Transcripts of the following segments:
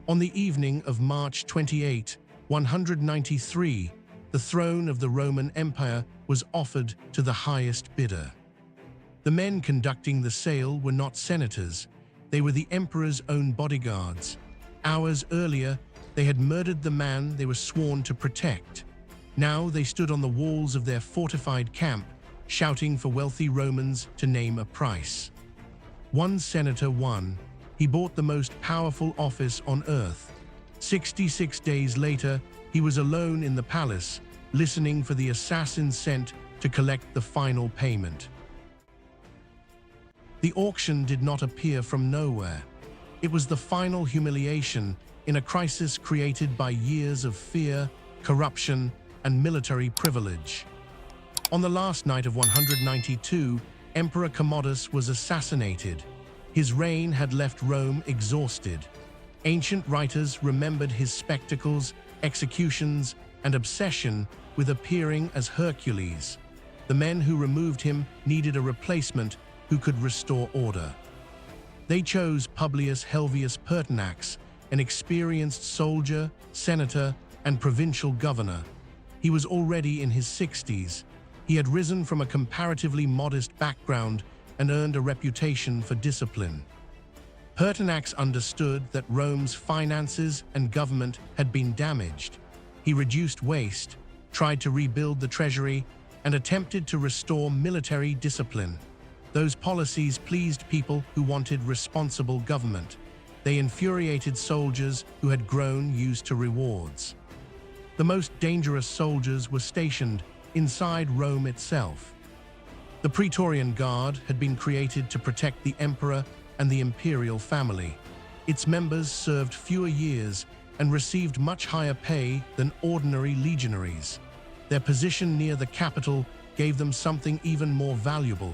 On the evening of March 28, 193, the throne of the Roman Empire was offered to the highest bidder. The men conducting the sale were not senators, they were the emperor's own bodyguards. Hours earlier, they had murdered the man they were sworn to protect. Now they stood on the walls of their fortified camp, shouting for wealthy Romans to name a price. One senator won. He bought the most powerful office on earth. 66 days later, he was alone in the palace, listening for the assassin sent to collect the final payment. The auction did not appear from nowhere. It was the final humiliation in a crisis created by years of fear, corruption, and military privilege. On the last night of 192, Emperor Commodus was assassinated. His reign had left Rome exhausted. Ancient writers remembered his spectacles, executions, and obsession with appearing as Hercules. The men who removed him needed a replacement who could restore order. They chose Publius Helvius Pertinax, an experienced soldier, senator, and provincial governor. He was already in his 60s. He had risen from a comparatively modest background and earned a reputation for discipline. Pertinax understood that Rome's finances and government had been damaged. He reduced waste, tried to rebuild the treasury, and attempted to restore military discipline. Those policies pleased people who wanted responsible government. They infuriated soldiers who had grown used to rewards. The most dangerous soldiers were stationed inside Rome itself. The Praetorian Guard had been created to protect the emperor and the imperial family. Its members served fewer years and received much higher pay than ordinary legionaries. Their position near the capital gave them something even more valuable: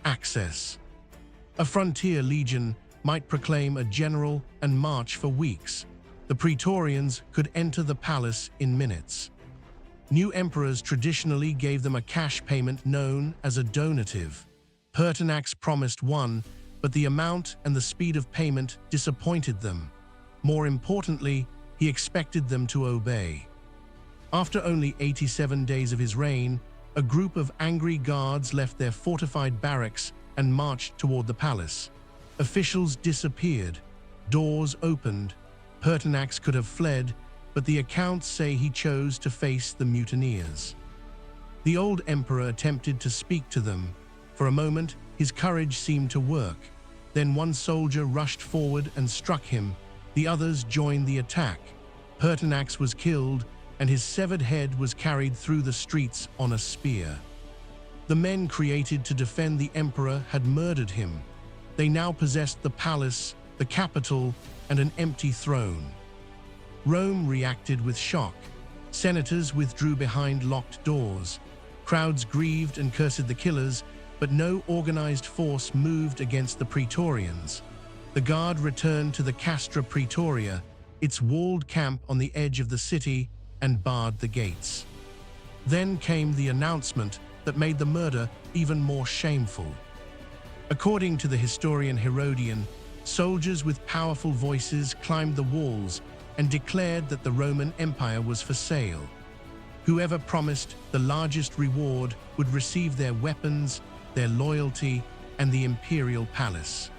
access. A frontier legion might proclaim a general and march for weeks. The Praetorians could enter the palace in minutes. New emperors traditionally gave them a cash payment known as a donative. Pertinax promised one, but the amount and the speed of payment disappointed them. More importantly, he expected them to obey. After only 87 days of his reign, a group of angry guards left their fortified barracks and marched toward the palace. Officials disappeared. Doors opened. Pertinax could have fled, but the accounts say he chose to face the mutineers. The old emperor attempted to speak to them. For a moment, his courage seemed to work. Then one soldier rushed forward and struck him. The others joined the attack. Pertinax was killed, and his severed head was carried through the streets on a spear. The men created to defend the emperor had murdered him. They now possessed the palace, the capital, and an empty throne. Rome reacted with shock. Senators withdrew behind locked doors. Crowds grieved and cursed the killers, but no organized force moved against the Praetorians. The guard returned to the Castra Praetoria, its walled camp on the edge of the city, and barred the gates. Then came the announcement that made the murder even more shameful. According to the historian Herodian, soldiers with powerful voices climbed the walls and declared that the Roman Empire was for sale. Whoever promised the largest reward would receive their weapons, their loyalty, and the imperial palace.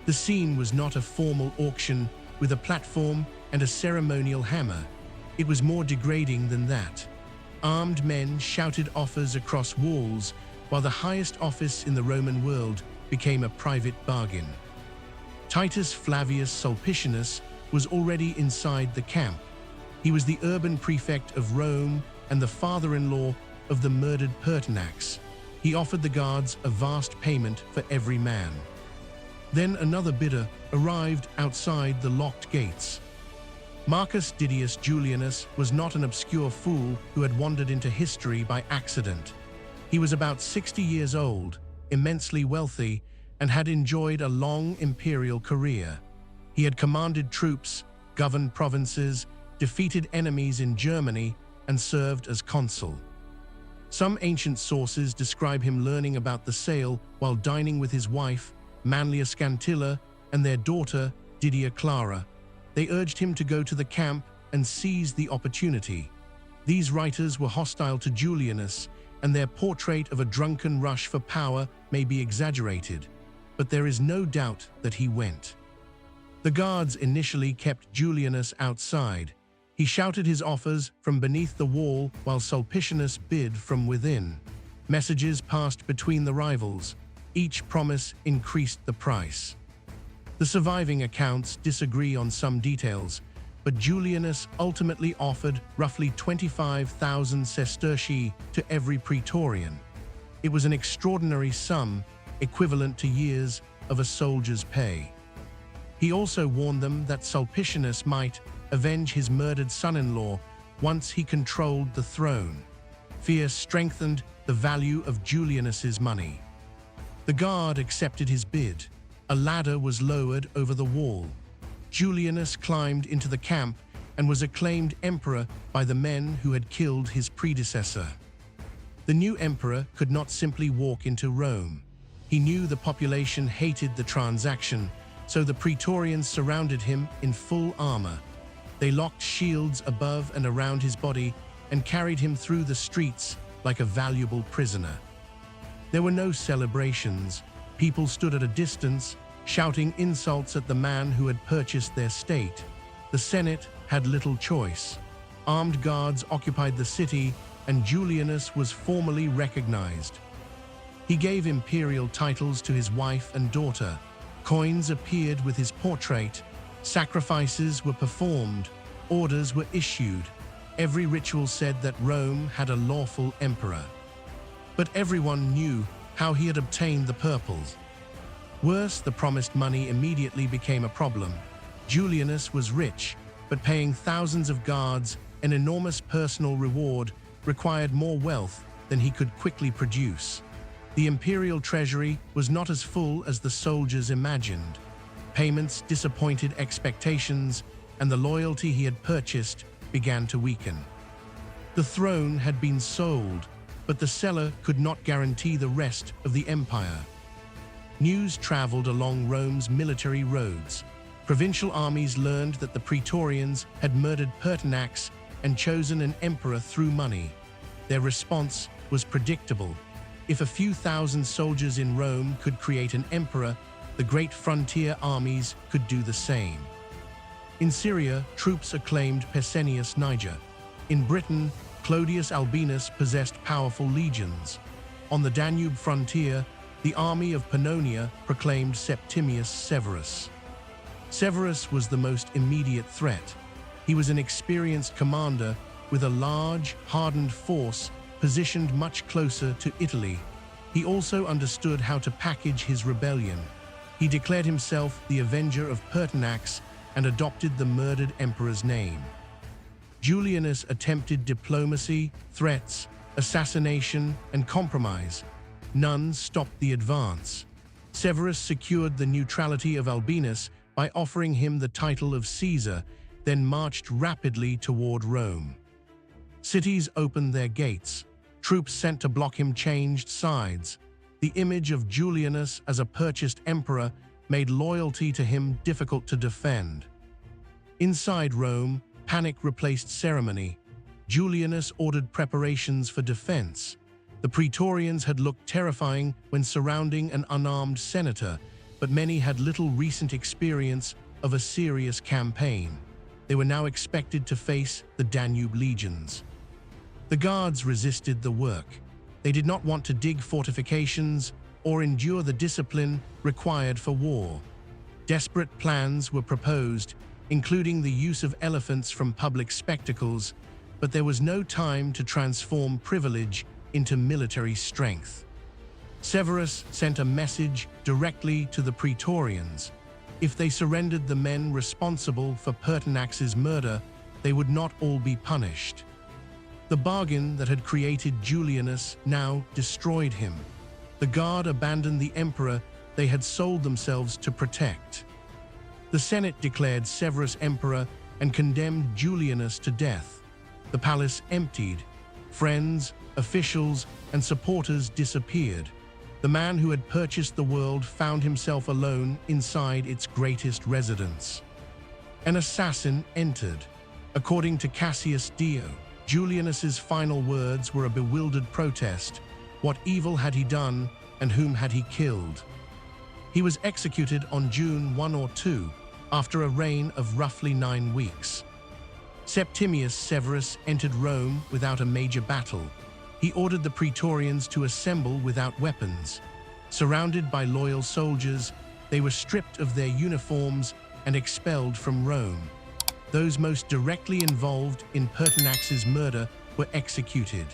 The scene was not a formal auction with a platform and a ceremonial hammer. It was more degrading than that. Armed men shouted offers across walls, while the highest office in the Roman world became a private bargain. Titus Flavius Sulpicianus was already inside the camp. He was the urban prefect of Rome and the father-in-law of the murdered Pertinax. He offered the guards a vast payment for every man. Then another bidder arrived outside the locked gates. Marcus Didius Julianus was not an obscure fool who had wandered into history by accident. He was about 60 years old, immensely wealthy, and had enjoyed a long imperial career. He had commanded troops, governed provinces, defeated enemies in Germany, and served as consul. Some ancient sources describe him learning about the sale while dining with his wife, Manlia Scantilla, and their daughter, Didia Clara. They urged him to go to the camp and seize the opportunity. These writers were hostile to Julianus, and their portrait of a drunken rush for power may be exaggerated, but there is no doubt that he went. The guards initially kept Julianus outside. He shouted his offers from beneath the wall while Sulpicianus bid from within. Messages passed between the rivals. Each promise increased the price. The surviving accounts disagree on some details, but Julianus ultimately offered roughly 25,000 sestertii to every Praetorian. It was an extraordinary sum, equivalent to years of a soldier's pay. He also warned them that Sulpicianus might avenge his murdered son-in-law once he controlled the throne. Fear strengthened the value of Julianus's money. The guard accepted his bid. A ladder was lowered over the wall. Julianus climbed into the camp and was acclaimed emperor by the men who had killed his predecessor. The new emperor could not simply walk into Rome. He knew the population hated the transaction, so the Praetorians surrounded him in full armor. They locked shields above and around his body and carried him through the streets like a valuable prisoner. There were no celebrations. People stood at a distance, shouting insults at the man who had purchased their state. The Senate had little choice. Armed guards occupied the city, and Julianus was formally recognized. He gave imperial titles to his wife and daughter. Coins appeared with his portrait. Sacrifices were performed. Orders were issued. Every ritual said that Rome had a lawful emperor. But everyone knew how he had obtained the purples. Worse, the promised money immediately became a problem. Julianus was rich, but paying thousands of guards an enormous personal reward required more wealth than he could quickly produce. The imperial treasury was not as full as the soldiers imagined. Payments disappointed expectations, and the loyalty he had purchased began to weaken. The throne had been sold, but the seller could not guarantee the rest of the empire. News traveled along Rome's military roads. Provincial armies learned that the Praetorians had murdered Pertinax and chosen an emperor through money. Their response was predictable. If a few thousand soldiers in Rome could create an emperor, the great frontier armies could do the same. In Syria, troops acclaimed Pescennius Niger. In Britain, Clodius Albinus possessed powerful legions. On the Danube frontier, the army of Pannonia proclaimed Septimius Severus. Severus was the most immediate threat. He was an experienced commander with a large, hardened force positioned much closer to Italy. He also understood how to package his rebellion. He declared himself the avenger of Pertinax and adopted the murdered emperor's name. Julianus attempted diplomacy, threats, assassination, and compromise. None stopped the advance. Severus secured the neutrality of Albinus by offering him the title of Caesar, then marched rapidly toward Rome. Cities opened their gates. Troops sent to block him changed sides. The image of Julianus as a purchased emperor made loyalty to him difficult to defend. Inside Rome, panic replaced ceremony. Julianus ordered preparations for defense. The Praetorians had looked terrifying when surrounding an unarmed senator, but many had little recent experience of a serious campaign. They were now expected to face the Danube legions. The guards resisted the work. They did not want to dig fortifications or endure the discipline required for war. Desperate plans were proposed, including the use of elephants from public spectacles, but there was no time to transform privilege into military strength. Severus sent a message directly to the Praetorians. If they surrendered the men responsible for Pertinax's murder, they would not all be punished. The bargain that had created Julianus now destroyed him. The guard abandoned the emperor they had sold themselves to protect. The Senate declared Severus emperor and condemned Julianus to death. The palace emptied. Friends, officials, and supporters disappeared. The man who had purchased the world found himself alone inside its greatest residence. An assassin entered. According to Cassius Dio, Julianus's final words were a bewildered protest. What evil had he done, and whom had he killed? He was executed on June 1 or 2, after a reign of roughly 9 weeks. Septimius Severus entered Rome without a major battle. He ordered the Praetorians to assemble without weapons. Surrounded by loyal soldiers, they were stripped of their uniforms and expelled from Rome. Those most directly involved in Pertinax's murder were executed.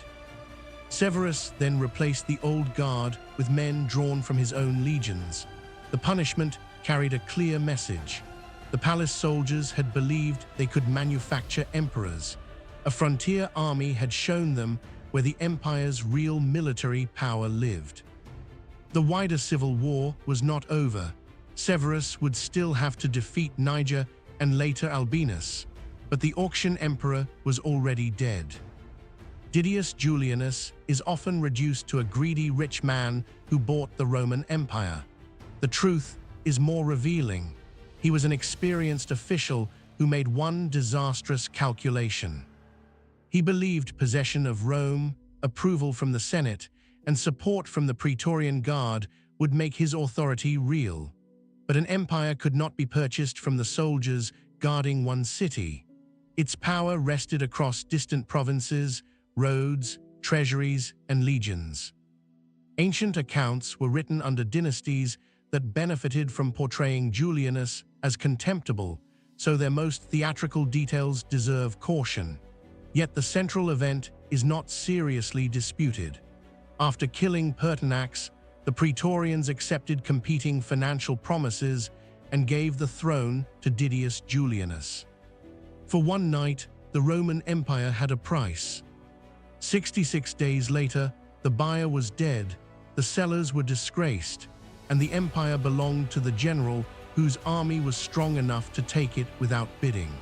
Severus then replaced the old guard with men drawn from his own legions. The punishment carried a clear message. The palace soldiers had believed they could manufacture emperors. A frontier army had shown them where the empire's real military power lived. The wider civil war was not over. Severus would still have to defeat Niger and later Albinus, but the auction emperor was already dead. Didius Julianus is often reduced to a greedy rich man who bought the Roman Empire. The truth is more revealing. He was an experienced official who made one disastrous calculation. He believed possession of Rome, approval from the Senate, and support from the Praetorian Guard would make his authority real. But an empire could not be purchased from the soldiers guarding one city. Its power rested across distant provinces, roads, treasuries, and legions. Ancient accounts were written under dynasties that benefited from portraying Julianus as contemptible, so their most theatrical details deserve caution. Yet the central event is not seriously disputed. After killing Pertinax, the Praetorians accepted competing financial promises and gave the throne to Didius Julianus. For one night, the Roman Empire had a price. 66 days later, the buyer was dead, the sellers were disgraced, and the empire belonged to the general whose army was strong enough to take it without bidding.